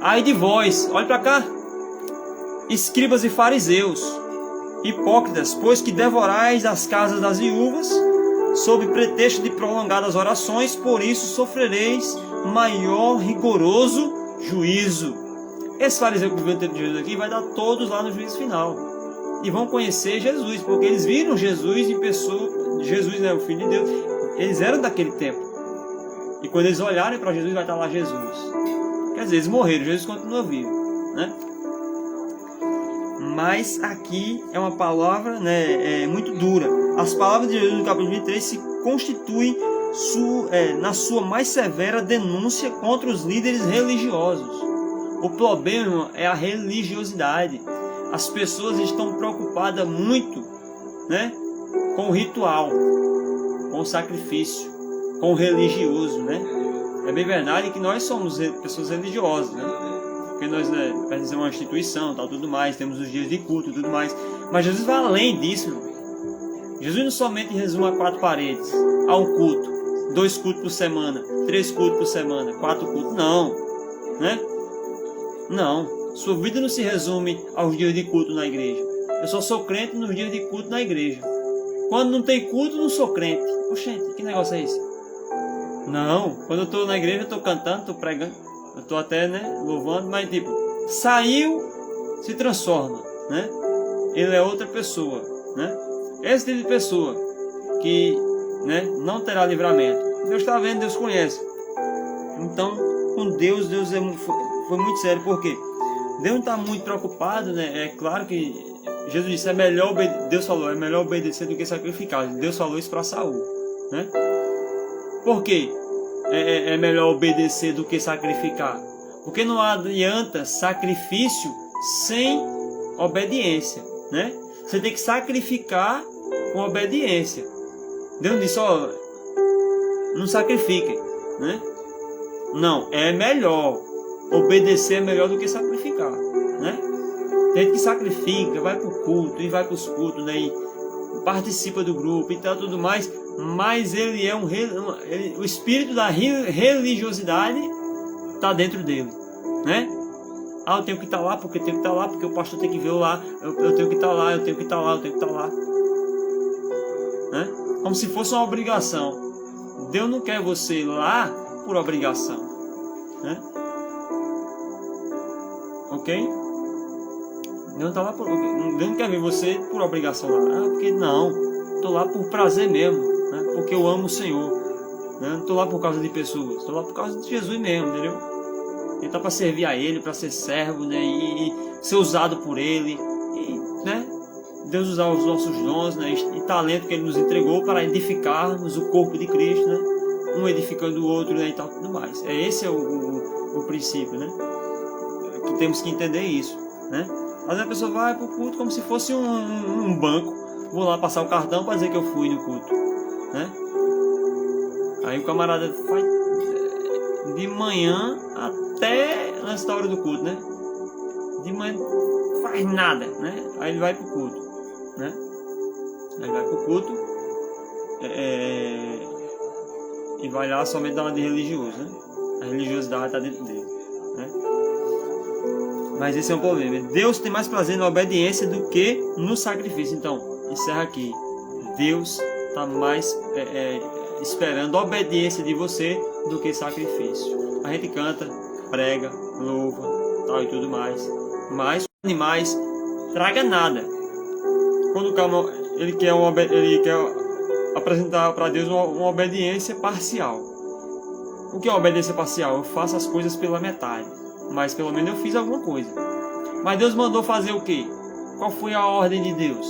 Ai de vós, olha para cá. Escribas e fariseus, hipócritas, pois que devorais as casas das viúvas, sob pretexto de prolongadas orações, por isso sofrereis maior rigoroso juízo. Esse fariseu que viveu o tempo de Jesus aqui vai dar todos lá no juízo final. E vão conhecer Jesus, porque eles viram Jesus em pessoa. Jesus, né, o Filho de Deus. Eles eram daquele tempo. E quando eles olharem para Jesus, vai estar lá Jesus. Quer dizer, eles morreram, Jesus continua vivo, né? Mas aqui é uma palavra, né, muito dura. As palavras de Jesus no capítulo 23 se constituem na sua mais severa denúncia contra os líderes religiosos. O problema é a religiosidade. As pessoas estão preocupadas muito, né, com o ritual, com o sacrifício, com o religioso, né? É bem verdade que nós somos pessoas religiosas, né? Porque nós, né, pertencemos a uma instituição, tal, tudo mais, temos os dias de culto, tudo mais. Mas Jesus vai além disso, irmão. Jesus não somente resume a 4 paredes, a um culto, 2 cultos por semana, 3 cultos por semana, 4 cultos, não, né? Não, sua vida não se resume aos dias de culto na igreja. Eu só sou crente nos dias de culto na igreja. Quando não tem culto, não sou crente. Oxente, que negócio é esse? Não, quando eu estou na igreja, eu estou cantando, estou pregando, eu estou até, né, louvando, mas tipo, saiu, se transforma, né? Ele é outra pessoa, né? Esse tipo de pessoa que, né, não terá livramento. Deus está vendo, Deus conhece. Então, com Deus foi muito sério, porque Deus não está muito preocupado, né? É claro que Jesus disse, Deus falou, é melhor obedecer do que sacrificar. Deus falou isso para Saul, né? Por quê? É melhor obedecer do que sacrificar? Porque não adianta sacrifício sem obediência, né? Você tem que sacrificar com obediência. Deus disse, ó, não sacrifiquem, né? Não, é melhor. Obedecer é melhor do que sacrificar, né? Tem gente que sacrifica, vai para o culto e vai para os cultos, né? E participa do grupo e tal, tudo mais, mas ele é o espírito da religiosidade está dentro dele, né? Ah, eu tenho que estar lá porque tenho que estar lá, porque o pastor tem que ver lá, eu tenho que estar lá, eu tenho que estar lá, eu tenho que estar lá, né? Como se fosse uma obrigação. Deus não quer você lá por obrigação, né? Ok? Deus não quer ver você por obrigação lá. Ah, porque não. Estou lá por prazer mesmo, né? Porque eu amo o Senhor. Né? Não estou lá por causa de pessoas. Estou lá por causa de Jesus mesmo, entendeu? Ele está para servir a Ele, para ser servo, né? E ser usado por Ele. E, né? Deus usar os nossos dons, né, e talento que Ele nos entregou para edificarmos o corpo de Cristo, né, um edificando o outro, né, e tal, tudo mais. Esse é o princípio, né, que temos que entender isso, né. Às vezes a pessoa vai para o culto como se fosse um banco. Vou lá passar o cartão para dizer que eu fui no culto, né. Aí o camarada faz de manhã até nessa hora do culto, né. De manhã não faz nada, né. Aí ele vai para o culto, né. Aí ele vai para o culto e vai lá somente dar uma de religioso, né. A religiosidade está dentro dele, né. Mas esse é um problema. Deus tem mais prazer na obediência do que no sacrifício. Então, encerra aqui. Deus está mais esperando a obediência de você do que sacrifício. A gente canta, prega, louva, tal e tudo mais. Mas os animais traga nada. Quando o cara ele quer apresentar para Deus uma obediência parcial. O que é uma obediência parcial? Eu faço as coisas pela metade, mas pelo menos eu fiz alguma coisa. Mas Deus mandou fazer o quê? Qual foi a ordem de Deus?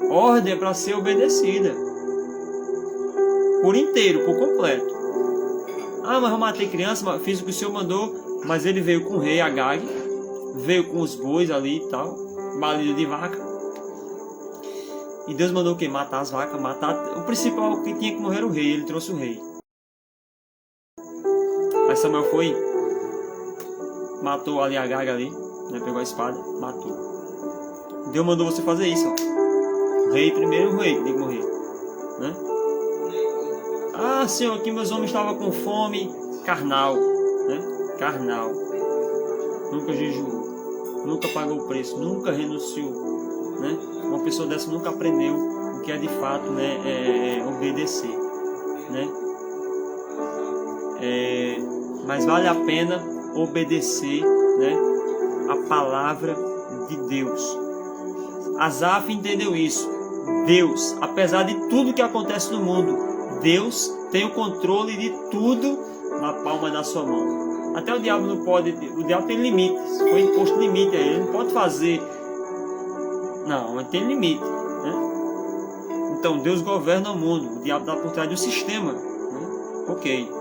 A ordem é para ser obedecida por inteiro, por completo. Ah, mas eu matei criança, fiz o que o Senhor mandou, mas ele veio com o rei Agag, veio com os bois ali e tal, balido de vaca. E Deus mandou o quê? Matar as vacas, matar. O principal que tinha que morrer era o rei, ele trouxe o rei. Aí Samuel foi, matou ali Agag ali, né? Pegou a espada, matou. Deus mandou você fazer isso, ó. O rei primeiro, o rei tem que morrer, né? Ah, Senhor, aqui meus homens estavam com fome carnal, né? Carnal. Nunca jejuou, nunca pagou o preço, nunca renunciou, né? Uma pessoa dessa nunca aprendeu o que é de fato, né, obedecer, né? Mas vale a pena obedecer, né, a palavra de Deus. Asaf entendeu isso. Deus, apesar de tudo que acontece no mundo, Deus tem o controle de tudo na palma da sua mão. Até o diabo não pode, o diabo tem limites, foi imposto limite a ele não pode fazer. Não, mas tem limite, né? Então Deus governa o mundo, o diabo está por trás do sistema, né? Ok.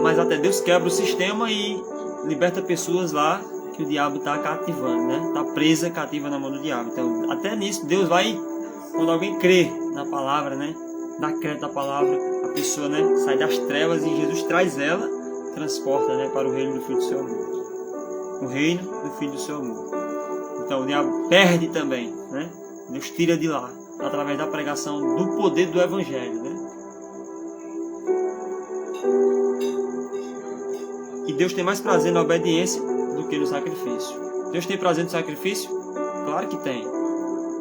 Mas até Deus quebra o sistema e liberta pessoas lá que o diabo está cativando, né? Está presa, cativa na mão do diabo. Então, até nisso, Deus vai, quando alguém crê na palavra, né? Dá crédito à palavra, a pessoa, né, sai das trevas e Jesus traz ela, transporta, né, para o reino do Filho do seu amor. O reino do Filho do seu amor. Então, o diabo perde também, né? Deus tira de lá, através da pregação do poder do Evangelho, né? E Deus tem mais prazer na obediência do que no sacrifício. Deus tem prazer no sacrifício? Claro que tem,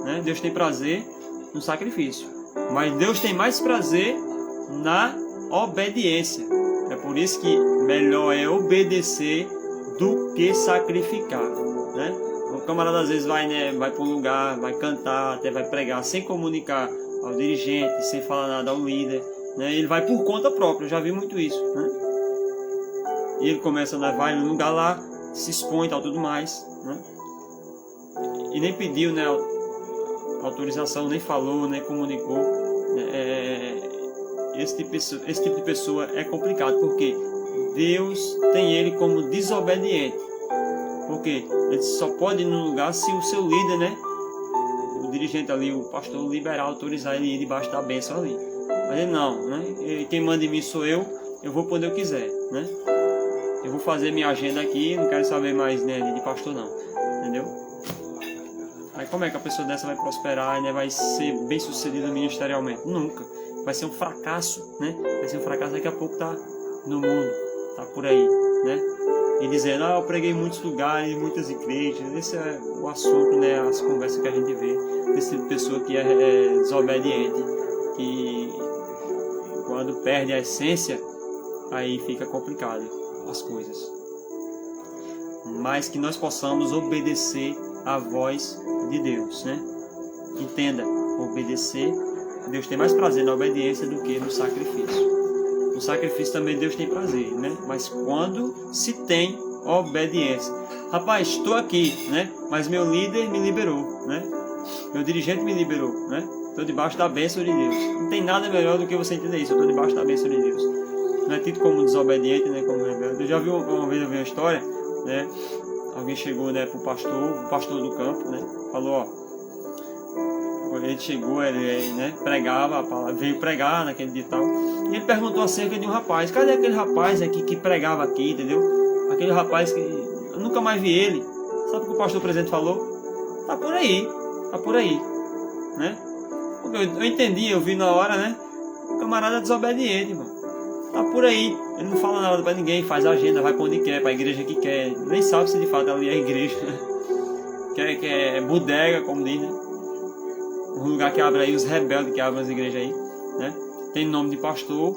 né? Deus tem prazer no sacrifício, mas Deus tem mais prazer na obediência. É por isso que melhor é obedecer do que sacrificar, né? O camarada às vezes vai, né, vai para um lugar, vai cantar, até vai pregar sem comunicar ao dirigente, sem falar nada ao líder, né? Ele vai por conta própria, eu já vi muito isso, né? E ele começa, né, vai no lugar lá, se expõe e tal, tudo mais, né? E nem pediu, né, autorização, nem falou, nem comunicou, né? Esse tipo de pessoa é complicado, porque Deus tem ele como desobediente. Porque ele só pode ir no lugar se o seu líder, né, o dirigente ali, o pastor liberal, autorizar ele ir debaixo da bênção ali. Mas ele não, né? Quem manda em mim sou eu vou quando eu quiser, né? Eu vou fazer minha agenda aqui, não quero saber mais, né, de pastor não, entendeu? Aí como é que a pessoa dessa vai prosperar e, né, vai ser bem sucedida ministerialmente? Nunca. Vai ser um fracasso, né? Vai ser um fracasso, daqui a pouco tá no mundo, tá por aí, né? E dizendo, eu preguei em muitos lugares, em muitas igrejas. Esse é o assunto, né, as conversas que a gente vê desse tipo de pessoa que é desobediente, que quando perde a essência, aí fica complicado as coisas. Mas que nós possamos obedecer à voz de Deus, né? Entenda, obedecer, Deus tem mais prazer na obediência do que no sacrifício. No sacrifício também Deus tem prazer, né? Mas quando se tem obediência. Rapaz, estou aqui, né? Mas meu líder me liberou, né? Meu dirigente me liberou, né? Estou debaixo da bênção de Deus. Não tem nada melhor do que você entender isso. Eu estou debaixo da bênção de Deus. Não é tido como desobediente, né? Como rebelde. Eu já vi uma vez, eu vi uma história, né? Alguém chegou, né, pro pastor, o pastor do campo, né? Falou, ó. Ele chegou, ele, né, pregava a palavra, veio pregar naquele dia e tal. E ele perguntou acerca de um rapaz. Cadê aquele rapaz aqui que pregava aqui, entendeu? Aquele rapaz que eu nunca mais vi ele. Sabe o que o pastor presente falou? Tá por aí, né? Eu entendi, eu vi na hora, né? O camarada é desobediente, mano. Tá por aí. Ele não fala nada pra ninguém, faz a agenda, vai pra onde quer, pra igreja que quer. Nem sabe se de fato ali é a igreja. que é bodega, como diz, né? Um lugar que abre aí, os rebeldes que abrem as igrejas aí, né? Tem nome de pastor,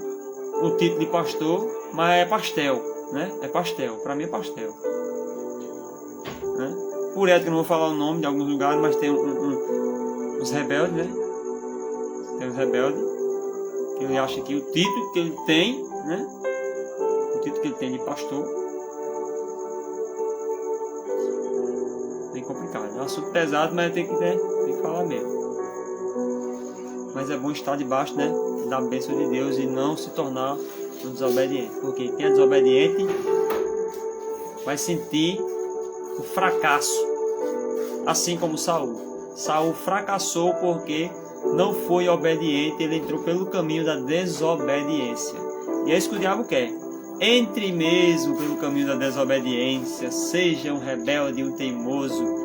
o título de pastor, mas é pastel, né? É pastel, pra mim é pastel, né? Por ética não vou falar o nome de alguns lugares, mas tem os rebeldes, né? Tem os rebeldes, que ele acha que o título que ele tem, né? O título que ele tem de pastor, bem complicado. É um assunto pesado, mas tem que falar mesmo. Mas é bom estar debaixo, né, da bênção de Deus e não se tornar um desobediente. Porque quem é desobediente vai sentir o fracasso, assim como Saul. Saul fracassou porque não foi obediente, ele entrou pelo caminho da desobediência. E é isso que o diabo quer. Entre mesmo pelo caminho da desobediência, seja um rebelde, um teimoso.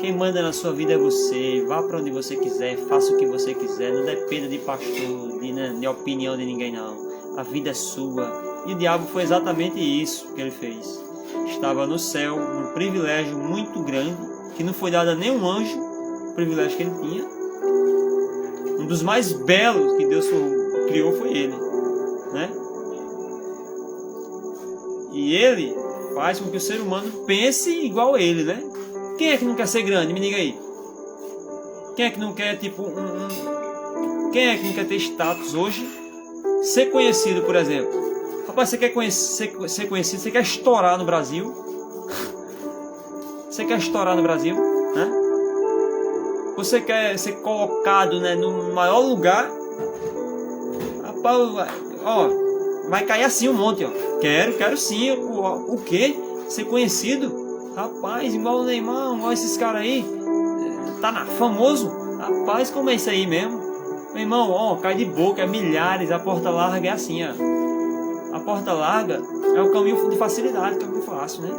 Quem manda na sua vida é você. Vá para onde você quiser, faça o que você quiser. Não dependa de pastor, de opinião de ninguém, não. A vida é sua. E o diabo foi exatamente isso que ele fez. Estava no céu, um privilégio muito grande, que não foi dado a nenhum anjo, o privilégio que ele tinha. Um dos mais belos que Deus criou foi ele, né? E ele faz com que o ser humano pense igual a ele, né? Quem é que não quer ser grande? Me diga aí. Quem é que não quer, tipo, Quem é que não quer ter status hoje? Ser conhecido, por exemplo. Rapaz, você quer ser conhecido? Você quer estourar no Brasil? Você quer estourar no Brasil? Né? Você quer ser colocado, né, no maior lugar? Rapaz, ó, vai cair assim um monte, ó. Quero sim. O quê? Ser conhecido? Rapaz, igual o Neymar, igual esses caras aí, tá famoso. Rapaz, como é isso aí mesmo? Meu irmão, ó, cai de boca, é milhares. A porta larga é assim, ó. A porta larga é o caminho de facilidade, que é o caminho fácil, né?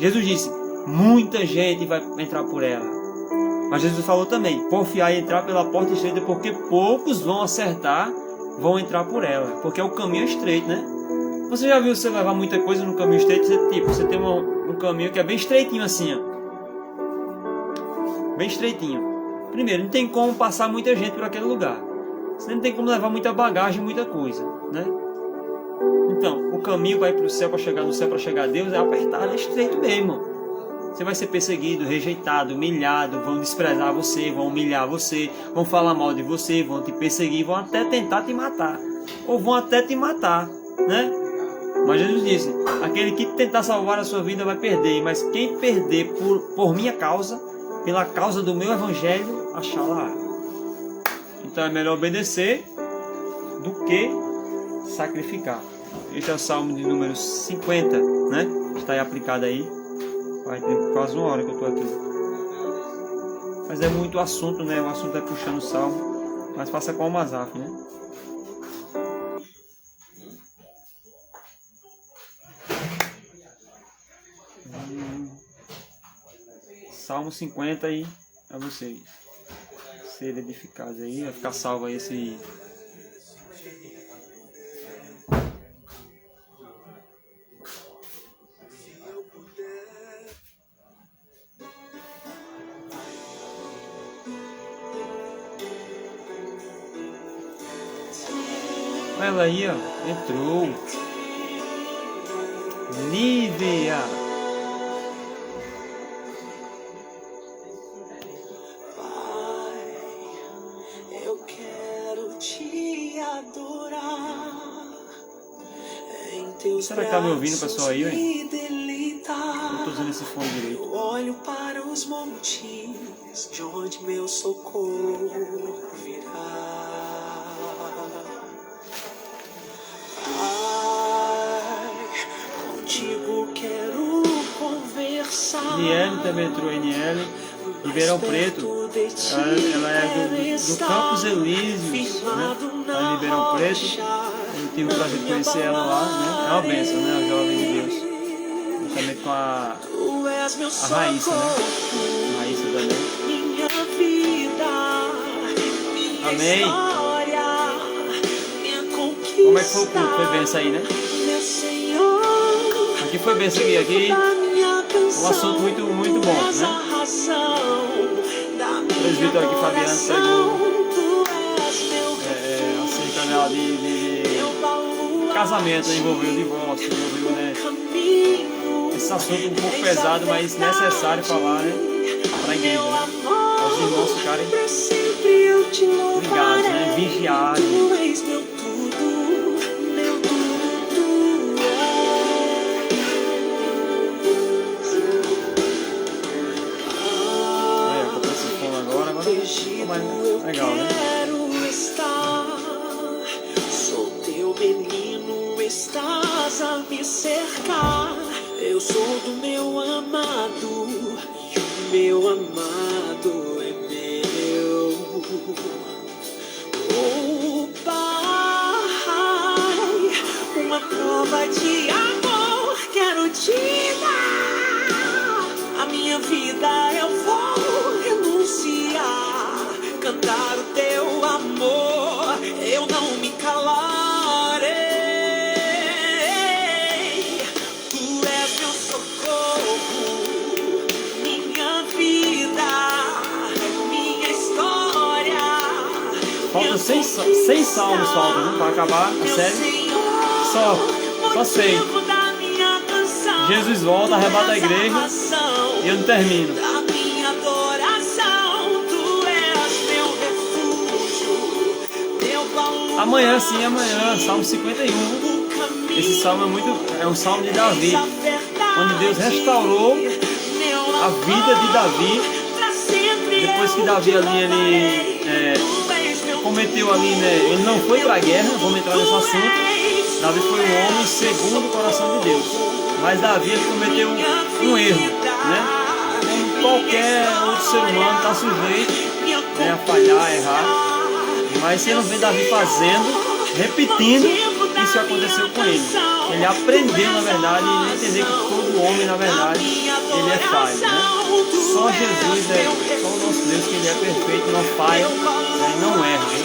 Jesus disse, muita gente vai entrar por ela. Mas Jesus falou também, porfiar e entrar pela porta estreita, porque poucos vão acertar, vão entrar por ela. Porque é o caminho estreito, né? Você já viu você levar muita coisa no caminho estreito? Você tem um caminho que é bem estreitinho assim, ó. Bem estreitinho. Primeiro, não tem como passar muita gente por aquele lugar. Você não tem como levar muita bagagem, muita coisa, né? Então, o caminho para ir para o céu, para chegar no céu, para chegar a Deus, é apertado, é estreito mesmo. Você vai ser perseguido, rejeitado, humilhado, vão desprezar você, vão humilhar você, vão falar mal de você, vão te perseguir, vão até tentar te matar. Ou vão até te matar, né? Mas Jesus disse, aquele que tentar salvar a sua vida vai perder, mas quem perder por minha causa, pela causa do meu evangelho, achá-la. Então é melhor obedecer do que sacrificar. Este é o Salmo de número 50, né? Está aí aplicado aí. Vai ter quase uma hora que eu estou aqui. Mas é muito assunto, né? O assunto é puxando o Salmo. Mas faça com o Asaf, né? Salmo 50 aí a vocês serem edificados aí, vai ficar salvo aí esse. Olha ela aí, ó, entrou. Lívia. Será que tá me ouvindo, pessoal, aí, hein? Eu tô usando esse fone direito. Eu olho para os montes, de onde meu socorro virá. Ai, contigo quero conversar. Niele também entrou aí, Niele. Ribeirão Preto, ela é do Campos Elíseos, né? Lá em Ribeirão Preto. Eu tive o prazer de conhecer ela lá, né? É uma bênção, né? A jovem de Deus. E também com a Raíssa, né? A Raíssa também. Minha vida, minha Amém. história, minha conquista. Como é que foi o culto? Foi benção aí, né? Meu Senhor, Aqui foi benção aqui. Um assunto muito bom, né? O presbítero aqui, Fabiano, pegou acerca dela de casamento, né? Envolveu o divórcio, envolveu, né? Esse assunto um pouco pesado, mas necessário falar, né? Para a igreja, né? Os irmãos ficarem ligados, né? Vigiarem. Legal, né? Quero estar, sou teu menino, estás a me cercar. Eu sou do meu amado e o meu amado é meu. Oh, Pai, uma prova de amor quero te dar. A minha vida eu vou renunciar, cantar o teu amor, eu não me calarei. Tu és meu socorro, minha vida, minha história. Faltam 6 salmos, né? Para acabar a série. Só sei. Jesus volta, arrebata a igreja e eu não termino. Amanhã, sim, amanhã, Salmo 51. Esse salmo é um salmo de Davi, onde Deus restaurou a vida de Davi. Depois que Davi ali, ele cometeu ali, né? Ele não foi para a guerra, vamos entrar nesse assunto. Davi foi um homem segundo o coração de Deus. Mas Davi, ele cometeu um erro, né? Como qualquer outro ser humano está sujeito, né, a falhar, a errar. Mas você não vê Davi fazendo, repetindo, isso aconteceu com ele. Ele aprendeu, na verdade, e entender que todo homem, na verdade, ele é falho, né? Só Jesus só o nosso Deus, que ele é perfeito, não falha, ele não erra, né?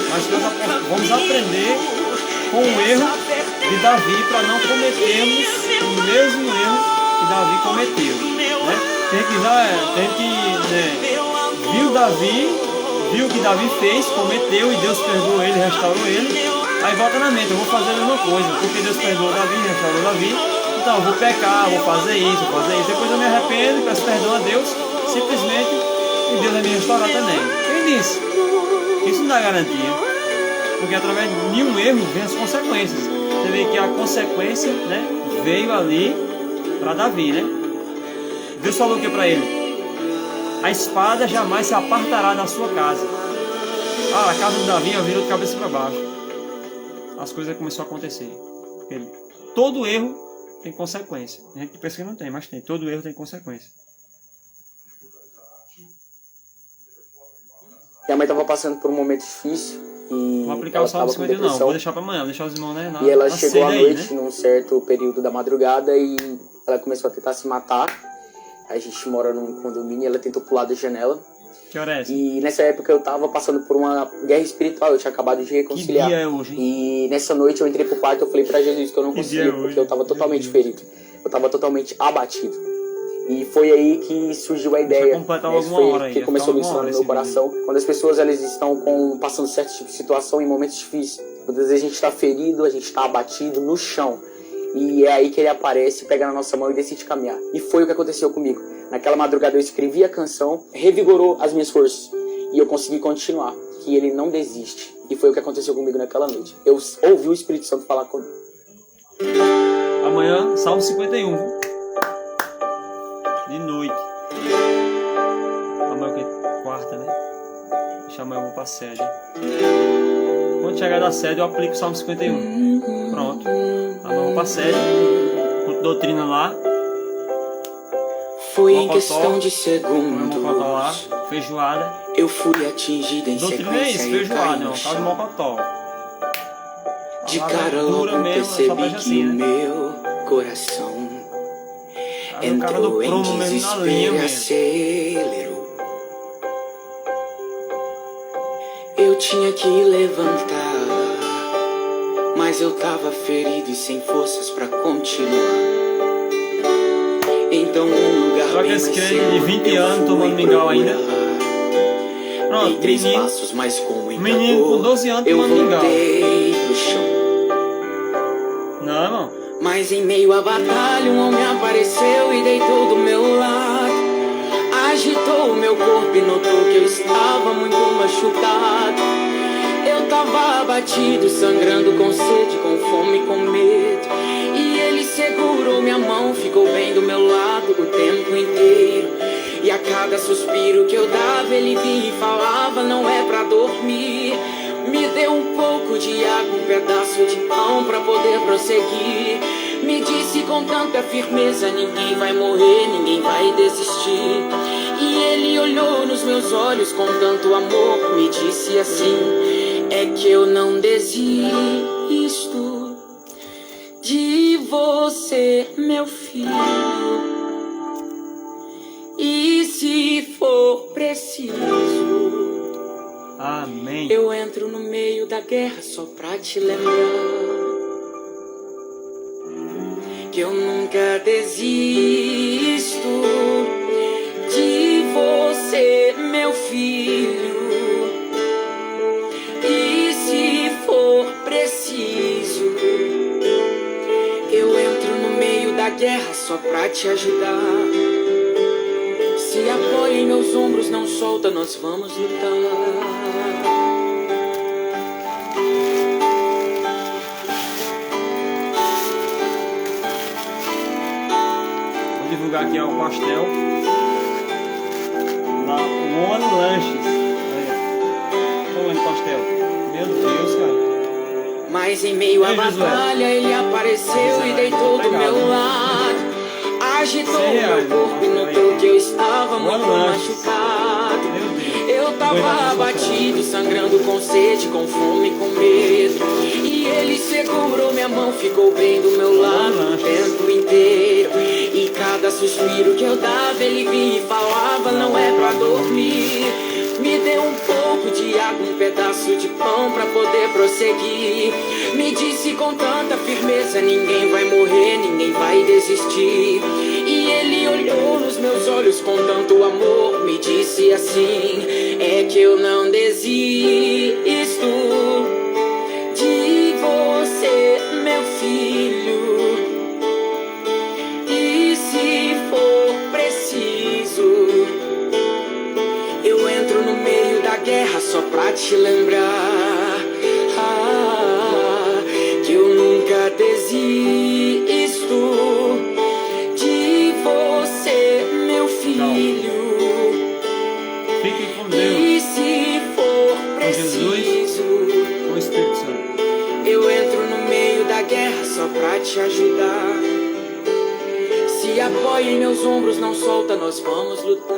Mas nós vamos aprender com o erro de Davi para não cometermos o mesmo erro que Davi cometeu, né? Tem que viu Davi, viu o que Davi fez, cometeu e Deus perdoou ele, restaurou ele. Aí volta na mente, eu vou fazer a mesma coisa, porque Deus perdoou Davi, restaurou Davi. Então eu vou pecar, vou fazer isso. Depois eu me arrependo, peço perdão a Deus, simplesmente, e Deus vai me restaurar também. Quem disse? Isso não dá garantia, porque através de nenhum erro vem as consequências. Você vê que a consequência, né, veio ali para Davi, né? Deus falou o que para ele? A espada jamais se apartará da sua casa. A casa de Davi virou de cabeça para baixo. As coisas começaram a acontecer. Porque todo erro tem consequência. A gente pensa que não tem, mas tem. Todo erro tem consequência. Minha mãe estava passando por um momento difícil. E vou aplicar o Salmo 51 não, vou deixar para amanhã, vou deixar os irmãos, né, e ela chegou à noite, né? Num certo período da madrugada, e ela começou a tentar se matar. A gente mora num condomínio e ela tentou pular da janela. Que hora é essa? E nessa época eu tava passando por uma guerra espiritual, eu tinha acabado de reconciliar. Que dia é hoje, hein? E nessa noite eu entrei pro quarto e eu falei pra Jesus que eu não conseguia, porque eu tava totalmente ferido. Eu tava totalmente abatido. E foi aí que surgiu a ideia. Foi que começou a mencionar no meu coração. Quando as pessoas elas estão passando certo tipo de situação em momentos difíceis, muitas vezes a gente está ferido, a gente está abatido no chão. E é aí que ele aparece, pega na nossa mão e decide caminhar. E foi o que aconteceu comigo. Naquela madrugada eu escrevi a canção, revigorou as minhas forças. E eu consegui continuar, que ele não desiste. E foi o que aconteceu comigo naquela noite. Eu ouvi o Espírito Santo falar comigo. Amanhã, Salmo 51. sede. Quando chegar da sede, eu aplico o Salmo 51. Pronto. Tá, vamos pra sede. Com doutrina lá. Foi em Mocotó, questão de segundos. Mocotó lá, feijoada. Eu fui atingido em Doutrina é isso, sequência e feijoada, caí né? no O tal de chão. Mocotó. De Palavra cara dura logo mesmo, só percebi faz que assim, o né? meu coração O cara do entrou em promo mesmo na linha desespero e mesmo. acelerou. Eu tinha que levantar, mas eu tava ferido e sem forças pra continuar. Então um lugar Só que bem esse mais crente de seguro 20 eu anos fui tomando mingau ainda. procurar. Dei Pronto, 3 menino. passos, mas com muita Menino com dor 12 anos eu tomando mingau. voltei pro chão. Não, irmão. Mas em meio à batalha um homem apareceu e deitou do meu lado. Agitou o meu corpo e notou que eu estava muito machucado. Eu tava abatido, sangrando com sede, com fome, com medo. E ele segurou minha mão, ficou bem do meu lado o tempo inteiro. E a cada suspiro que eu dava ele vinha e falava, não é pra dormir. Me deu um pouco de água, um pedaço de pão pra poder prosseguir. Me disse com tanta firmeza, ninguém vai morrer, ninguém vai desistir. E ele olhou nos meus olhos com tanto amor, me disse assim: é que eu não desisto de você, meu filho. E se for preciso, Amém. eu entro no meio da guerra só pra te lembrar que eu nunca desisto de você, meu filho. E se for preciso, eu entro no meio da guerra só pra te ajudar. Se apoia em meus ombros, não solta, nós vamos lutar. Vou divulgar aqui ó, o pastel da One Lanches. Olha. Tomando pastel. Meu Deus, cara. Mas em meio à Ei, Josué. batalha ele apareceu e deitou do meu lado. Agitou o meu corpo e notou que eu estava muito machucado. Eu tava abatido, sangrando com sede, com fome, com medo. E ele segurou minha mão, ficou bem do meu lado o tempo inteiro. E cada suspiro que eu dava ele vinha e falava, não é pra dormir. Me deu um pouco de água, um pedaço de pão pra poder prosseguir. Me disse com tanta firmeza, ninguém vai morrer, ninguém vai desistir. E ele olhou nos meus olhos com tanto amor, me disse assim: é que eu não desisto de você, meu filho. E se for preciso, eu entro no meio da guerra só pra te lembrar que eu nunca desisto de você, meu filho. Fiquem com Deus. E se for preciso, Com o Espírito Santo. eu entro no meio da guerra só pra te ajudar. Se apoia em meus ombros, não solta, nós vamos lutar.